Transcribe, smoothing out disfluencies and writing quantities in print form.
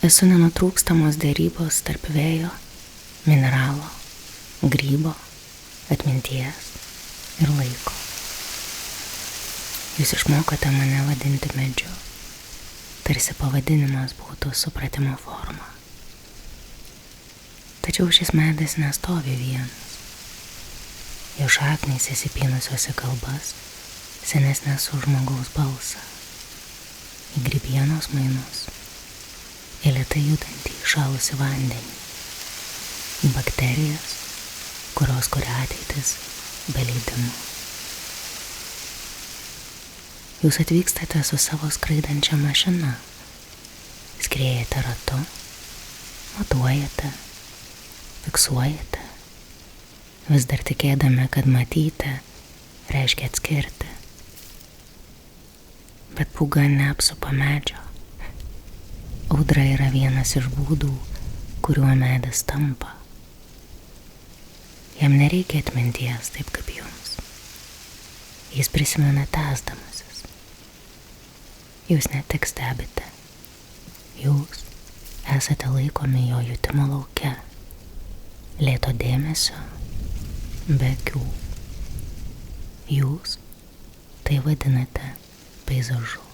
Esu nenutrūkstamos dėrybos tarp vėjo, mineralo, grybo, atminties ir laiko. Jūs išmokote mane vadinti medžiu, tarsi pavadinimas būtų supratimo forma. Tačiau šis medis nestovi vienas. Jo šaknys įsipynusios į kalbas, senesnės už žmogaus balsą, į grybienos mainus, į lėtai judantį įšalusį vandenį, į bakterijas, kurios kuria ateitis be leidimų. Jūs atvykstate su savo skraidančia mašina, skriejate ratu, matuojate, fiksuojate, vis dar tikėdami, kad matyti reiškia atskirti. Bet pūga neapsupa medžio. Audra yra vienas iš būdų, kuriuo medis tampa. Jam nereikia atminties taip kaip jums. Jis prisimena tęsdamasis. Jūs ne tik stebite, jūs esate laikomi jo jutimo lauke, lėto dėmesio, be akių. Jūs tai vadinate peizažu.